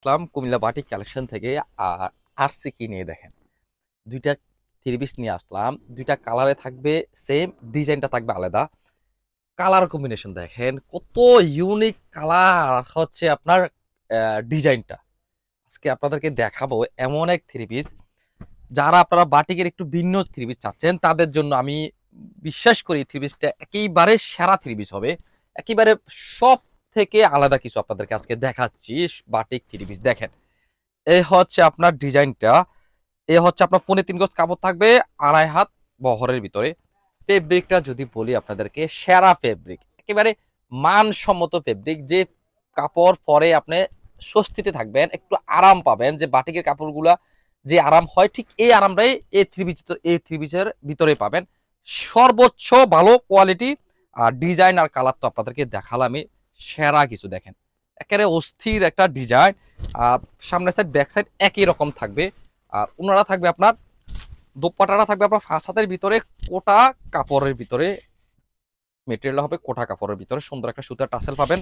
আসলাম Comilla batik collection থেকে। আর RC কি নিয়ে দেখেন, দুইটা থ্রি পিস নিয়ে আসলাম। দুইটা কালারে থাকবে, সেম ডিজাইনটা থাকবে আলাদা। কালার কম্বিনেশন দেখেন কত ইউনিক কালার হচ্ছে আপনার ডিজাইনটা। আজকে আপনাদেরকে দেখাবো এমন এক থ্রি পিস, যারা আপনারা বাটিকের একটু ভিন্ন থ্রি পিস চাচ্ছেন তাদের জন্য আমি বিশ্বাস করি থ্রি পিসটা একেবারে সেরা থ্রি পিস হবে। একেবারে সব থেকে আলাদা কিছু আপনাদেরকে আজকে দেখাচ্ছি। বাটিক থ্রি পিস দেখেন, এই হচ্ছে আপনার ডিজাইনটা। এ হচ্ছে আপনার ফোনে 3 গজ কাপড় থাকবে, 2.5 হাত বহরের ভিতরে। ফেব্রিকটা যদি বলি আপনাদেরকে, সেরা ফেব্রিক, একেবারে মানসম্মত ফেব্রিক। যে কাপড় পরে আপনি স্বস্তিতে থাকবেন, একটু আরাম পাবেন। যে বাটিকের কাপড়গুলা যে আরাম হয়, ঠিক এই আরামটাই এই থ্রি পিসের ভিতরে পাবেন। সর্বোচ্চ ভালো কোয়ালিটি। আর ডিজাইন আর কালার তো আপনাদেরকে দেখালামই, সেরা কিছু দেখেন। একেবারে অস্থির একটা ডিজাইন। আর সামনের সাইড ব্যাক সাইড একই রকম থাকবে। আর ওনারা থাকবে আপনার, দোপাট্টাটা থাকবে আপনার 5 হাতের ভিতরে, কোটা কাপড়ের ভিতরে। মেটেরিয়াল হবে কোটা কাপড়ের ভিতরে, সুন্দর একটা সুতার টাসেল পাবেন।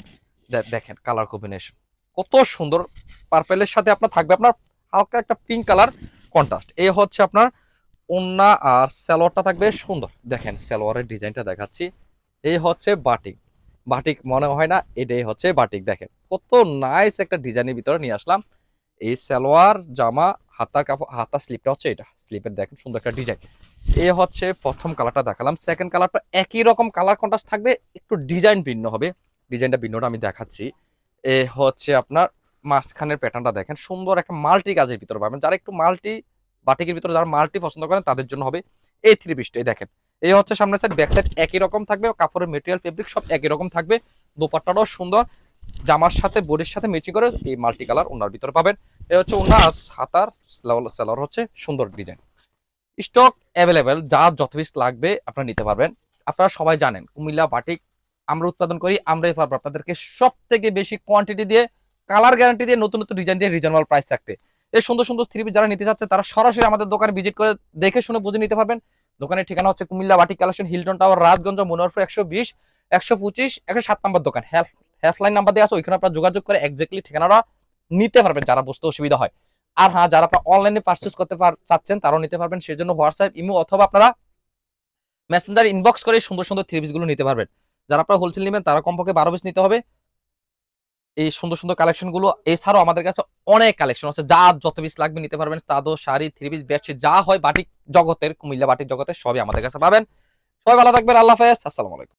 দেখেন কালার কম্বিনেশন কত সুন্দর। পার্পেলের সাথে আপনার থাকবে আপনার হালকা একটা পিঙ্ক কালার কন্ট্রাস্ট। এই হচ্ছে আপনার ওন্না। আর সালোয়ারটা থাকবে সুন্দর, দেখেন সালোয়ারের ডিজাইনটা দেখাচ্ছি। এই হচ্ছে বাটিক। বাটিক মনে হয় না, এটাই হচ্ছে বাটিক। দেখেন কত নাইস একটা ডিজাইনের ভিতরে নিয়ে আসলাম। এই সালোয়ার জামা, হাতার কাপড়, হাতার স্লিপটা হচ্ছে এটা। স্লিপের দেখেন সুন্দর একটা ডিজাইন। এই হচ্ছে প্রথম কালারটা দেখালাম। সেকেন্ড কালারটা একই রকম কালার কন্ট্রাস্ট থাকবে, একটু ডিজাইন ভিন্ন হবে। ডিজাইনটা ভিন্নটা আমি দেখাচ্ছি। এ হচ্ছে আপনার মাঝখানের প্যাটার্নটা দেখেন, সুন্দর একটা মাল্টি কাজের ভিতরে পাবেন। যারা একটু মাল্টি বাটিকের ভিতরে যারা মাল্টি পছন্দ করেন তাদের জন্য হবে এই থ্রি পিসটাই। দেখেন এই হচ্ছে সামনের সাইড, ব্যাক সাইড একই রকম থাকবে। কাপড়ের মেটেরিয়াল ফেব্রিক সব একই রকম থাকবে। দোপাট্টাটাও সুন্দর, জামার সাথে বডির সাথে ম্যাচিং করে এই মাল্টি কালার ওনার ভিতরে পাবেন। এই হচ্ছে ওনার হাতার সেলার হচ্ছে সুন্দর ডিজাইন। স্টক অ্যাভেলেবেল, যার যত পিস লাগবে আপনারা নিতে পারবেন। আপনারা সবাই জানেন কুমিল্লা বাটিক আমরা উৎপাদন করি, আমরাই পারবো আপনাদেরকে সব থেকে বেশি কোয়ান্টিটি দিয়ে, কালার গ্যারান্টি দিয়ে, নতুন নতুন ডিজাইন দিয়ে রিজনেবল প্রাইস থাকতে। এই সুন্দর সুন্দর থ্রি পিস যারা নিতে চাচ্ছে তারা সরাসরি আমাদের দোকানে ভিজিট করে দেখে শুনে বুঝে নিতে পারবেন। দোকানের ঠিকানা হচ্ছে Comilla batik collection, Hilton tower, Rajganj, Manoharpur 120, 125, 107 নম্বর দোকান। হেল্পলাইন নাম্বার দিয়ে আছে, ওইখানে আপনারা যোগাযোগ করে এক্স্যাক্টলি ঠিকানাটা নিতে পারবেন যারা বুঝতে অসুবিধা হয়। আর হ্যাঁ, যারা আপনারা অনলাইনে পারচেজ করতে চাচ্ছেন তারাও নিতে পারবেন। সেই জন্য হোয়াটসঅ্যাপ, ইমো অথবা আপনারা মেসেঞ্জার ইনবক্স করে সুন্দর সুন্দর থ্রি পিস গুলো নিতে পারবেন। যারা আপনারা হোলসেল নেবেন তারা কমপক্ষে 12 পিস নিতে হবে। এই সুন্দর সুন্দর কালেকশন গুলো এছাড়াও আমাদের কাছে অনেক কালেকশন আছে, যা যত পিস লাগবে নিতে পারবেন। চাদর, শাড়ি, থ্রি পিস, বেডশিট যা হয় বাটিক জগতের, কুমিল্লা বাটিক জগতের সবই আমাদের কাছে পাবেন। সবাই ভালো থাকবেন, আল্লাহ হাফেজ, আসসালামু আলাইকুম।